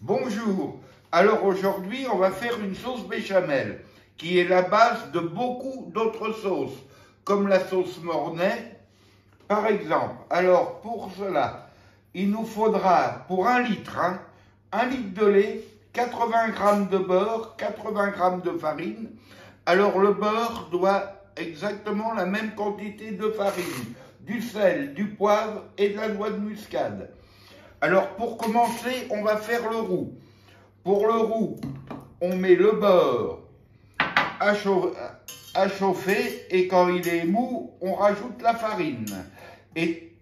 Bonjour, alors aujourd'hui on va faire une sauce béchamel qui est la base de beaucoup d'autres sauces comme la sauce Mornay par exemple. Alors pour cela il nous faudra pour 1 litre, 1 litre de lait, 80 g de beurre, 80 g de farine. Alors le beurre doit exactement la même quantité de farine, du sel, du poivre et de la noix de muscade. Alors pour commencer, on va faire le roux. Pour le roux, on met le beurre à chauffer et quand il est mou, on rajoute la farine. Et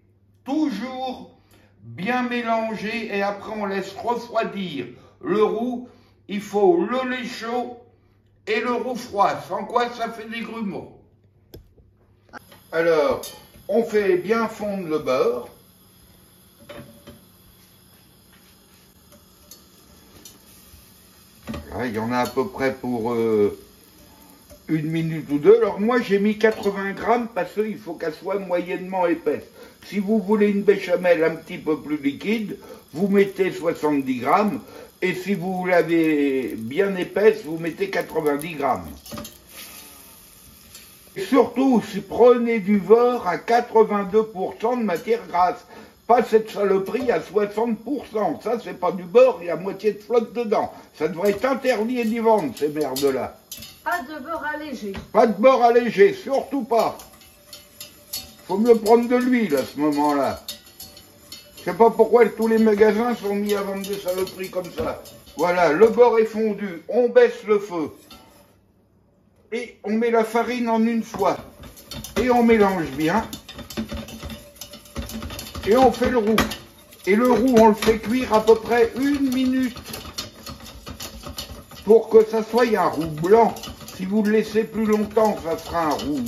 toujours bien mélanger et après on laisse refroidir le roux. Il faut le lait chaud et le roux froid, sans quoi ça fait des grumeaux. Alors, on fait bien fondre le beurre. Il y en a à peu près pour 1 minute ou 2. Alors moi j'ai mis 80 g parce qu'il faut qu'elle soit moyennement épaisse. Si vous voulez une béchamel un petit peu plus liquide, vous mettez 70 g. Et si vous l'avez bien épaisse, vous mettez 90 g. Et surtout, si prenez du beurre à 82% de matière grasse. Pas cette saloperie à 60%. Ça, c'est pas du beurre, il y a moitié de flotte dedans. Ça devrait être interdit et d'y vendre, ces merdes-là. Pas de beurre allégé. Pas de beurre allégé, surtout pas. Faut mieux prendre de l'huile à ce moment-là. Je sais pas pourquoi tous les magasins sont mis à vendre des saloperies comme ça. Voilà, le beurre est fondu, on baisse le feu. Et on met la farine en une fois. Et on mélange bien. Et on fait le roux. Et le roux, on le fait cuire à peu près 1 minute. Pour que ça soit un roux blanc. Si vous le laissez plus longtemps, ça sera un roux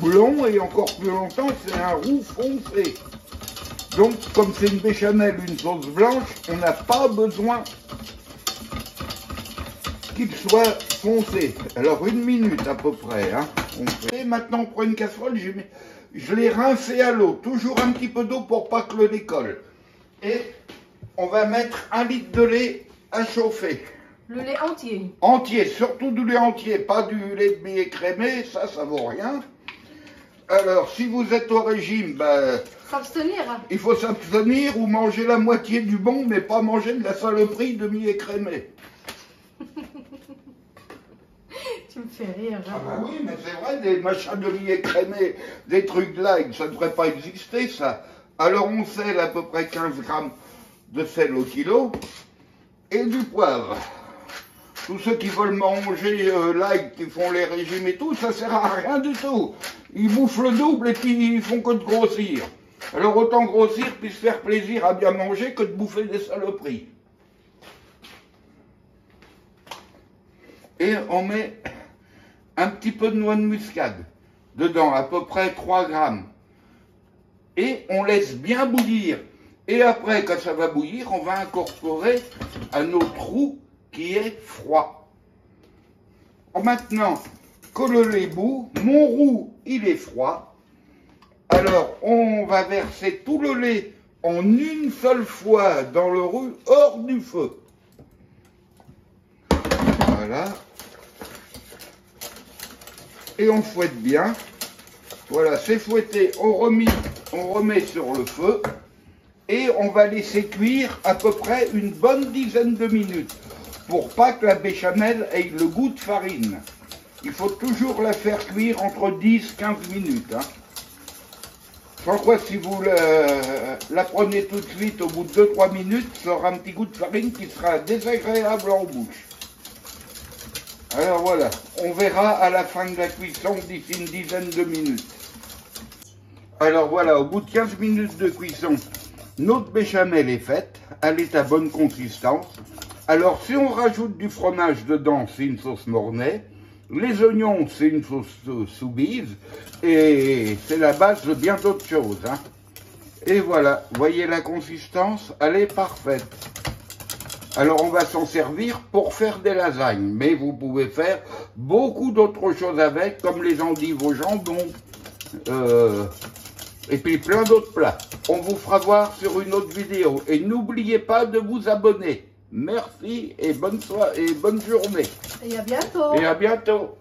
blond. Et encore plus longtemps, c'est un roux foncé. Donc, comme c'est une béchamel, une sauce blanche, on n'a pas besoin qu'il soit foncé. Alors, 1 minute à peu près. Et maintenant, on prend une casserole, je l'ai rincé à l'eau, toujours un petit peu d'eau pour pas que le lait colle. Et on va mettre 1 litre de lait à chauffer. Le lait entier. Entier, surtout du lait entier, pas du lait demi-écrémé, ça vaut rien. Alors, si vous êtes au régime, S'abstenir. il faut s'abstenir ou manger la moitié du bon, mais pas manger de la saloperie demi-écrémée. Tu me fais rire. Ah bah oui, mais c'est vrai, des machins demi-écrémés, des trucs light, ça ne devrait pas exister, ça. Alors on sel à peu près 15 g de sel au kilo et du poivre. Tous ceux qui veulent manger light, qui font les régimes et tout, ça sert à rien du tout. Ils bouffent le double et puis ils font que de grossir. Alors autant grossir puis se faire plaisir à bien manger que de bouffer des saloperies. Et on met un petit peu de noix de muscade dedans, à peu près 3 grammes. Et on laisse bien bouillir. Et après, quand ça va bouillir, on va incorporer à notre roux qui est froid. Maintenant que le lait bout, mon roux, il est froid. Alors, on va verser tout le lait en une seule fois dans le roux, hors du feu. Voilà. Et on fouette bien. Voilà, c'est fouetté, on remet sur le feu et on va laisser cuire à peu près une bonne dizaine de minutes pour pas que la béchamel ait le goût de farine. Il faut toujours la faire cuire entre 10-15 minutes. Sans quoi, si vous la prenez tout de suite, au bout de 2-3 minutes, ça aura un petit goût de farine qui sera désagréable en bouche. Alors voilà, on verra à la fin de la cuisson d'ici une dizaine de minutes. Alors voilà, au bout de 15 minutes de cuisson, notre béchamel est faite, elle est à bonne consistance. Alors si on rajoute du fromage dedans, c'est une sauce Mornay. Les oignons, c'est une sauce Soubise. Et c'est la base de bien d'autres choses. Et voilà, voyez la consistance, elle est parfaite. Alors on va s'en servir pour faire des lasagnes, mais vous pouvez faire beaucoup d'autres choses avec, comme les endives au jambon, et puis plein d'autres plats. On vous fera voir sur une autre vidéo. Et n'oubliez pas de vous abonner. Merci et bonne soirée et bonne journée. Et à bientôt. Et à bientôt.